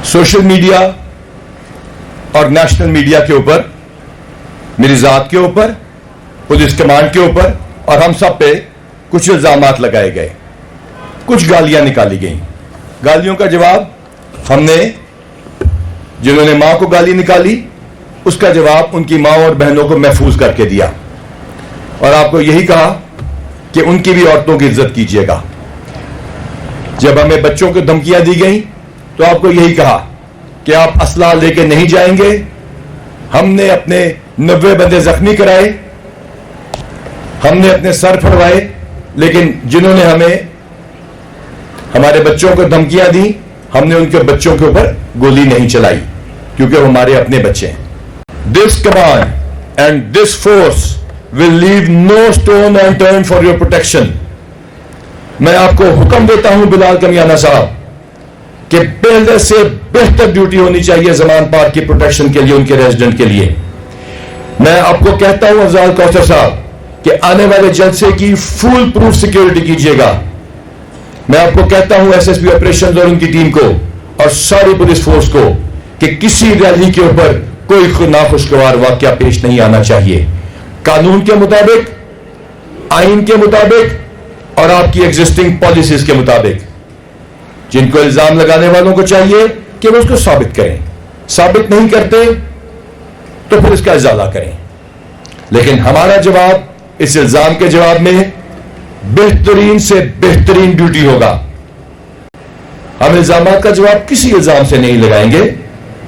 Social media और national media के ऊपर, मेरी जात के ऊपर, पुलिस कमांड के ऊपर और हम सब पे कुछ इल्जामात लगाए गए, कुछ गालियां निकाली गई। गालियों का जवाब हमने, जिन्होंने मां को गाली निकाली उसका जवाब उनकी मां और बहनों को महफूज करके दिया और आपको यही कहा कि उनकी भी औरतों की इज्जत कीजिएगा। जब हमें बच्चों को धमकियां दी गई तो आपको यही कहा कि आप असला लेके नहीं जाएंगे। हमने अपने 90 बंदे जख्मी कराए, हमने अपने सर फड़वाए, लेकिन जिन्होंने हमें हमारे बच्चों को धमकियां दी हमने उनके बच्चों के ऊपर गोली नहीं चलाई, क्योंकि वो हमारे अपने बच्चे हैं। This command and this force will leave no stone unturned for your protection. मैं आपको हुक्म देता हूं बिलाल कमियाना साहब कि पहले से बेहतर ड्यूटी होनी चाहिए जमान पार्क की प्रोटेक्शन के लिए, उनके रेजिडेंट के लिए। मैं आपको कहता हूं अफजाल कौसर साहब कि आने वाले जलसे की फुल प्रूफ सिक्योरिटी कीजिएगा। मैं आपको कहता हूं एसएसपी ऑपरेशन और उनकी टीम को और सारी पुलिस फोर्स को कि किसी रैली के ऊपर कोई नाखुशगवार वाकया पेश नहीं आना चाहिए। कानून के मुताबिक, आइन के मुताबिक और आपकी एग्जिस्टिंग पॉलिसीज के मुताबिक। जिनको इल्जाम लगाने वालों को चाहिए कि वो उसको साबित करें, साबित नहीं करते तो फिर इसका इजाला करें। लेकिन हमारा जवाब इस इल्जाम के जवाब में बेहतरीन से बेहतरीन ड्यूटी होगा। हम इल्जाम का जवाब किसी इल्जाम से नहीं लगाएंगे,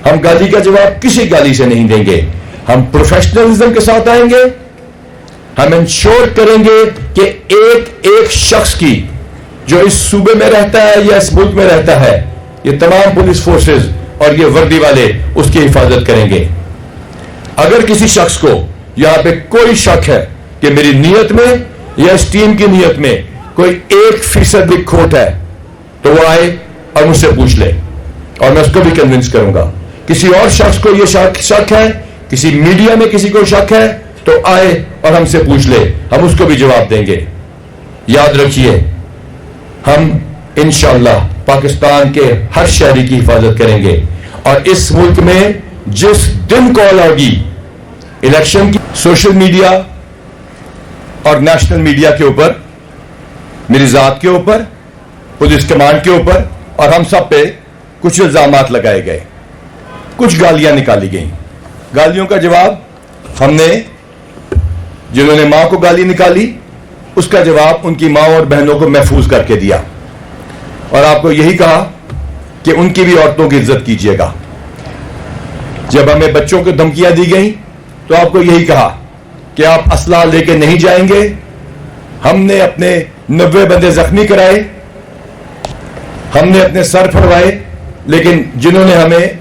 हम गाली का जवाब किसी गाली से नहीं देंगे। हम प्रोफेशनलिज्म के साथ आएंगे। हम इंश्योर करेंगे कि एक एक शख्स की जो इस सूबे में रहता है या इस मुल्क में रहता है, ये तमाम पुलिस फोर्सेस और ये वर्दी वाले उसकी हिफाजत करेंगे। अगर किसी शख्स को यहां पे कोई शक है कि मेरी नीयत में या इस टीम की नीयत में कोई 1% भी खोट है तो वो आए और मुझसे पूछ ले और मैं उसको भी कन्विंस करूंगा। किसी और शख्स को यह शक है, किसी मीडिया में किसी को शक है तो आए और हमसे पूछ ले, हम उसको भी जवाब देंगे। याद रखिए, हम इंशाअल्लाह पाकिस्तान के हर शहरी की हिफाजत करेंगे और इस मुल्क में जिस दिन कॉल होगी इलेक्शन की, सोशल मीडिया और नेशनल मीडिया के ऊपर, मेरी जात के ऊपर, पुलिस कमांड के ऊपर और हम सब पे कुछ इल्जामात लगाए गए, कुछ गालियां निकाली गई। गालियों का जवाब हमने, जिन्होंने मां को गाली निकाली उसका जवाब उनकी मां और बहनों को महफूज करके दिया और आपको यही कहा कि उनकी भी औरतों की इज्जत कीजिएगा। जब हमें बच्चों को धमकियां दी गई तो आपको यही कहा कि आप असला लेके नहीं जाएंगे। हमने अपने 90 बंदे जख्मी कराए, हमने अपने सर फड़वाए, लेकिन जिन्होंने हमें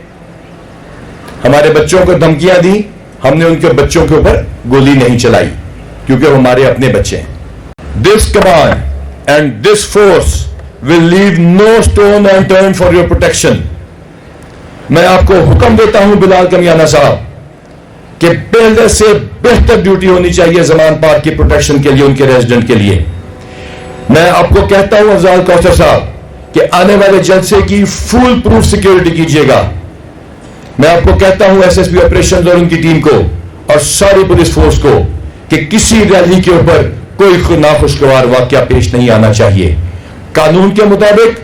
हमारे बच्चों को धमकियां दी हमने उनके बच्चों के ऊपर गोली नहीं चलाई, क्योंकि वो हमारे अपने बच्चे हैं। This command and this force will leave no stone unturned for your protection. मैं आपको हुक्म देता हूं बिलाल कमियाना साहब कि पहले से बेहतर ड्यूटी होनी चाहिए जमान पार्क की प्रोटेक्शन के लिए, उनके रेजिडेंट के लिए। मैं आपको कहता हूं अफजाल कौसर साहब कि आने वाले जलसे की फुल प्रूफ सिक्योरिटी कीजिएगा। मैं आपको कहता हूं एसएसपी ऑपरेशन और उनकी टीम को और सारी पुलिस फोर्स को कि किसी रैली के ऊपर कोई नाखुशगवार वाकया पेश नहीं आना चाहिए। कानून के मुताबिक,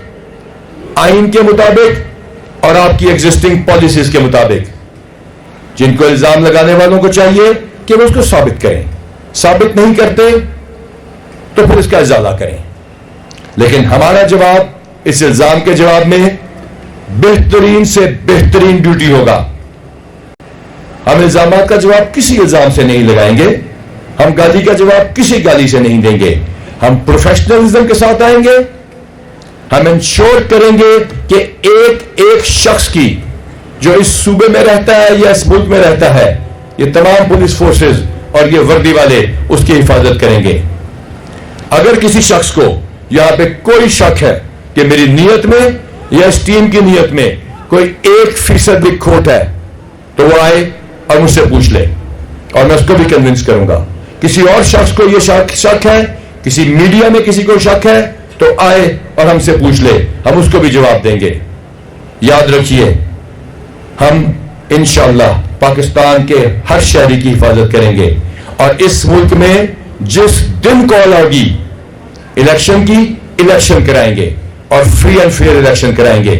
आइन के मुताबिक और आपकी एग्जिस्टिंग पॉलिसीज के मुताबिक। जिनको इल्जाम लगाने वालों को चाहिए कि वो उसको साबित करें, साबित नहीं करते तो फिर इसका इजाला करें। लेकिन हमारा जवाब इस इल्जाम के जवाब में बेहतरीन से बेहतरीन ड्यूटी होगा। हम इल्जाम का जवाब किसी इल्जाम से नहीं लगाएंगे, हम गाली का जवाब किसी गाली से नहीं देंगे। हम प्रोफेशनलिज्म के साथ आएंगे। हम इंश्योर करेंगे कि एक एक शख्स की जो इस सूबे में रहता है या इस मुल्क में रहता है, ये तमाम पुलिस फोर्सेस और ये वर्दी वाले उसकी हिफाजत करेंगे। अगर किसी शख्स को यहां पे कोई शक है कि मेरी नीयत में या इस टीम की नीयत में कोई 1% भी खोट है तो वो आए और मुझसे पूछ ले और मैं उसको भी कन्विंस करूंगा। किसी और शख्स को यह शक है, किसी मीडिया में किसी को शक है तो आए और हमसे पूछ ले, हम उसको भी जवाब देंगे। याद रखिए, हम इंशाअल्लाह पाकिस्तान के हर शहरी की हिफाजत करेंगे और इस मुल्क में जिस दिन कॉल होगी इलेक्शन की, इलेक्शन कराएंगे और फ्री एंड फेयर इलेक्शन कराएंगे।